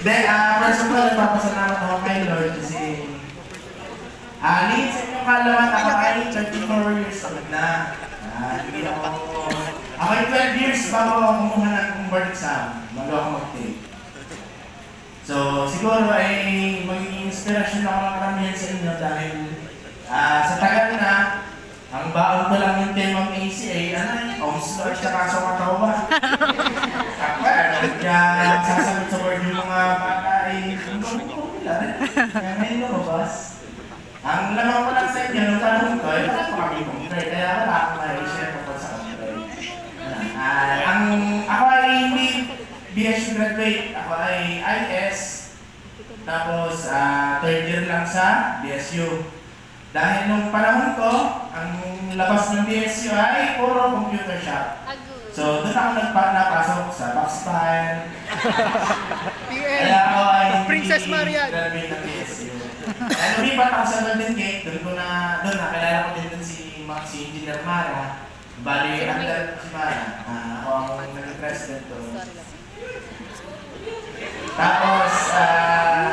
Then, first of all, nagpapasalamat ako kay Lord kasi sa inyong kalaman, ako ay 34 years old na. Hindi ako ay 12 years bago ako kumuha ng board exam, bago ako mag-take. So, siguro ay magiging inspirasyon ako ng karamihan sa inyo dahil sa tagal na, ang baon ko lang yung temang ACA, Ohm's Law at saka sa katawa. Kaya sasagot sa word yung mga bata ay kaya ngayon lumabas. Ang lamang ko lang sa inyo, nung tanong ko, ay wala ko makikong-trade, kaya wala akong ma-share ko sa kong-trade. Ako ay hindi BSU graduate, ako ay IS, tapos third year lang sa BSU. Dahil nung panahon ko, ang labas ng BSU ay puro computer shop. So doon ako napasok sa Boxfile. Kaya ako ay Princess Maria graduate ng BSU. Kaya lumipat ako sa Golden Gate, doon nakilala ko din si Engineer Mara. Bali, under si Mara. Ako ang naging president doon. Tapos,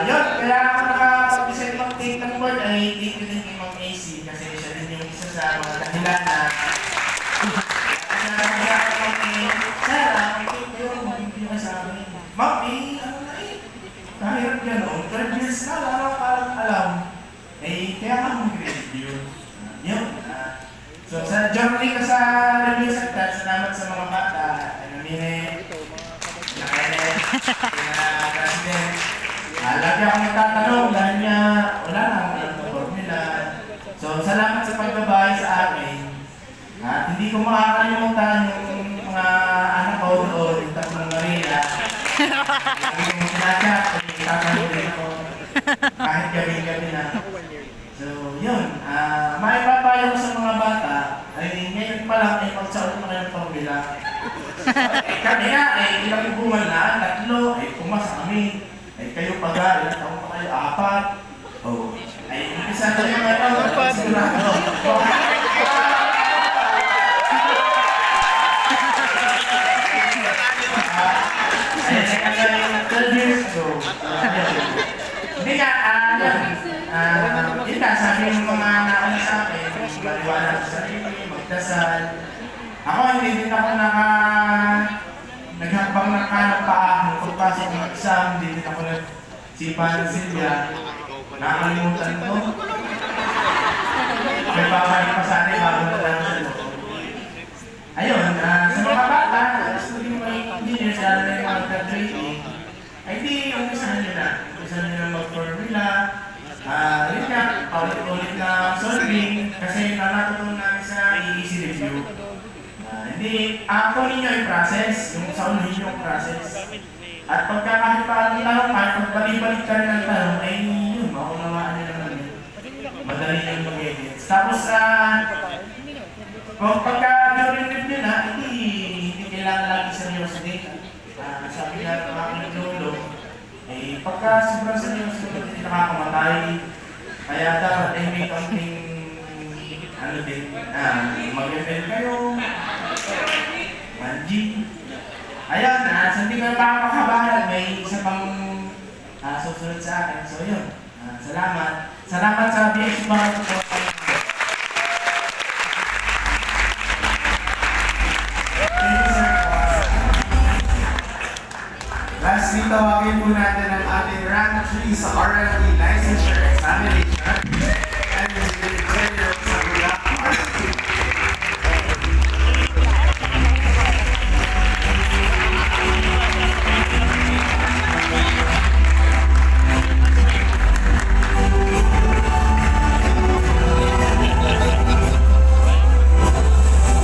yun, kaya ako nakapag-decide mag-take ng board ay thank you din kay Ma'am AC kasi siya din yung isa sa mga dahilan na kaya ako Sarah, mag-take yun, mag-take ka sa amin. Ma'am, ano na kahirap gano'n, 12 years na, parang alam. Kaya ka mag-grade yun. Yun. So, sa journey ka sa review sector, salamat sa mga bata. Namine, Nakaine, President. Lagi akong nagtatanong dahil niya, wala na akong alam ng formula. So, salamat sa pagbabay sa akin. At hindi ko makakalimutan yung mga anak ko doon, yung Tatlong Maria. Lagi kong sinachat, tatanong din ako. Kahit gabi-gabi na. So, yun. Maipapayo ko sa mga bata, ay ngayon pa lang ay magsaot na kayo ng formula. Kami nga, ilang buwan na, 3, pumasa kami. Kayo pa ga, ilang taon pa kayo, 4. Oh, isa na yung sigurado. Yung 12 years ago. Hindi nga, yun nga, sabi ng mga nauna sa akin, maliwanag sa sarili, magdasal. Ako, hindi din ako naghakbang ng kanang paa, nung pagpasok ng exam, hindi din ako nagsipa ng Silvia. Nakalimutan ko. May babalik pa sa akin bago na lang sa loob. Ayun, sa mga bata, studying mga engineers, lalo na yung mga graduating, ay di, umpisahan nyo na. Umpisahan nyo na mag-formula. Yun nga, paulit-ulit na solving, kasi natutunan namin sa easy review. Hindi, kunin nyo yung process, yung sa unahin yung process. At pagka kahit pa ang tanong, kahit pagbalibalik ka rin ang tanong, ay yun, makunawaan nyo naman yun. Madali yung mag-edits. Tapos, pagka during review na, hindi kailangan lagi seryoso din. Sabi nga ng aking lolo, pagka sobrang seryoso, hindi nakakamatay. Kaya dapat ay may kaunting, mag-event kayo, manji. Ayan, sa hindi ka makakabahan, may isa pang susunod sa akin. So yun, salamat. Salamat sa BSU mga support. Lastly, tawagin po natin ang ating rank 3 sa RLE Licensure.